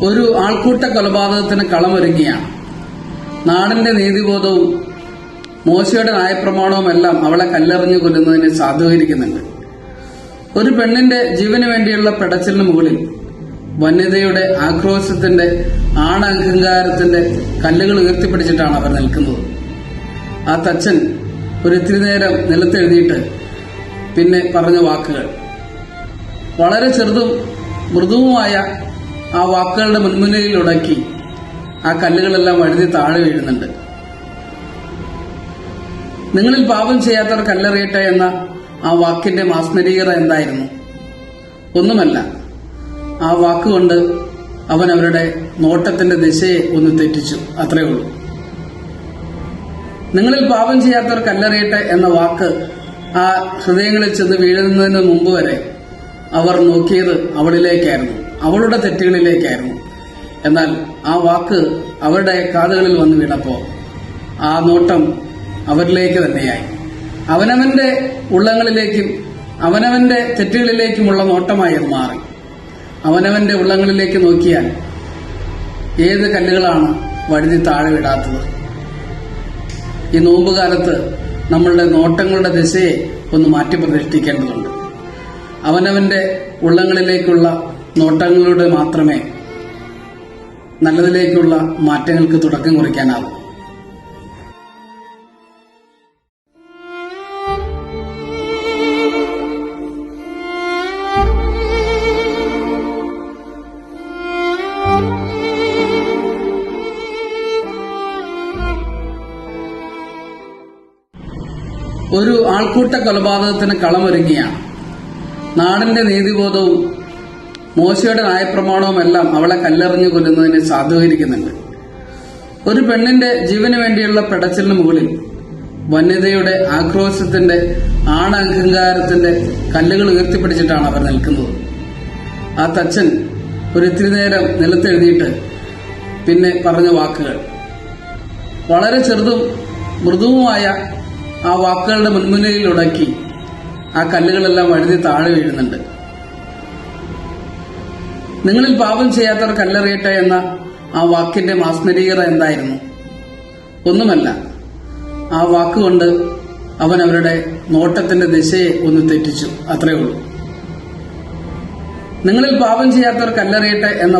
ഒരു ആൾക്കൂട്ട കൊലപാതകത്തിന് കളമൊരുങ്ങിയാണ്. നാടിന്റെ നീതിബോധവും മോശയുടെ ന്യായപ്രമാണവുമെല്ലാം അവളെ കല്ലെറിഞ്ഞു കൊല്ലുന്നതിനെ സാധൂകരിക്കുന്നുണ്ട്. ഒരു പെണ്ണിന്റെ ജീവന് വേണ്ടിയുള്ള പെടച്ചിലിന് മുകളിൽ വന്യതയുടെ ആക്രോശത്തിന്റെ ആണഹങ്കാരത്തിന്റെ കല്ലുകൾ ഉയർത്തിപ്പിടിച്ചിട്ടാണ് അവർ നിൽക്കുന്നത്. ആ തച്ചൻ ഒരിത്തിരി നേരം നിലത്തെഴുതിയിട്ട് പിന്നെ പറഞ്ഞ വാക്കുകൾ, വളരെ ചെറുതും മൃദുവുമായ ആ വാക്കുകളുടെ മുൻമുനയിലുടക്കി ആ കല്ലുകളെല്ലാം വഴുതി താഴെ വീഴുന്നുണ്ട്. നിങ്ങളിൽ പാപം ചെയ്യാത്തവർ കല്ലെറിയട്ടെ എന്ന ആ വാക്കിന്റെ മാസ്മരികത എന്തായിരുന്നു? ഒന്നുമല്ല, ആ വാക്കുകൊണ്ട് അവൻ അവരുടെ നോട്ടത്തിന്റെ ദിശയെ ഒന്ന് തെറ്റിച്ചു, അത്രേ ഉള്ളൂ. നിങ്ങളിൽ പാപം ചെയ്യാത്തവർ കല്ലെറിയട്ടെ എന്ന വാക്ക് ആ ഹൃദയങ്ങളിൽ ചെന്ന് വീഴുന്നതിന് മുമ്പ് വരെ അവർ നോക്കിയത് അവളിലേക്കായിരുന്നു, അവളുടെ തെറ്റുകളിലേക്കായിരുന്നു. എന്നാൽ ആ വാക്ക് അവരുടെ കാതുകളിൽ വന്ന് വീണപ്പോ ആ നോട്ടം അവരിലേക്ക് തന്നെയായി. അവനവന്റെ ഉള്ളങ്ങളിലേക്കും അവനവന്റെ തെറ്റുകളിലേക്കുമുള്ള നോട്ടമായി അത് മാറി. അവനവന്റെ ഉള്ളങ്ങളിലേക്ക് നോക്കിയാൽ ഏത് കല്ലുകളാണ് വഴുതി താഴെ വിടാത്തത്? ഈ നോമ്പുകാലത്ത് നമ്മളുടെ നോട്ടങ്ങളുടെ ദിശയെ ഒന്ന് മാറ്റി പ്രതിഷ്ഠിക്കേണ്ടതുണ്ട്. അവനവന്റെ ഉള്ളങ്ങളിലേക്കുള്ള നോട്ടങ്ങളിലൂടെ മാത്രമേ നല്ലതിലേക്കുള്ള മാറ്റങ്ങൾക്ക് തുടക്കം കുറിക്കാനാവൂ. ഒരു ആൾക്കൂട്ട കൊലപാതകത്തിന് കളമൊരുങ്ങിയാണ്. നാടിന്റെ നീതിബോധവും മോശയുടെ ന്യായപ്രമാണവുമെല്ലാം അവളെ കല്ലെറിഞ്ഞു കൊല്ലുന്നതിനെ സാധൂകരിക്കുന്നുണ്ട്. ഒരു പെണ്ണിന്റെ ജീവന് വേണ്ടിയുള്ള പെടച്ചിലിന് മുകളിൽ വന്യതയുടെ ആക്രോശത്തിന്റെ ആണഹങ്കാരത്തിന്റെ കല്ലുകൾ ഉയർത്തിപ്പിടിച്ചിട്ടാണ് അവർ നിൽക്കുന്നത്. ആ തച്ചൻ ഒരിത്തിരി നേരം നിലത്തെഴുതിയിട്ട് പിന്നെ പറഞ്ഞ വാക്കുകൾ, വളരെ ചെറുതും മൃദുവുമായ ആ വാക്കുകളുടെ മുൻമുനയിലുടക്കി ആ കല്ലുകളെല്ലാം വഴുതി താഴെ വീഴുന്നുണ്ട്. നിങ്ങളിൽ പാപം ചെയ്യാത്തവർ കല്ലെറിയട്ടെ എന്ന ആ വാക്കിന്റെ മാസ്മരികത എന്തായിരുന്നു? ഒന്നുമല്ല, ആ വാക്കുകൊണ്ട് അവൻ അവരുടെ നോട്ടത്തിന്റെ ദിശയെ ഒന്ന് തെറ്റിച്ചു, അത്രേ ഉള്ളൂ. നിങ്ങളിൽ പാപം ചെയ്യാത്തവർ കല്ലെറിയട്ടെ എന്ന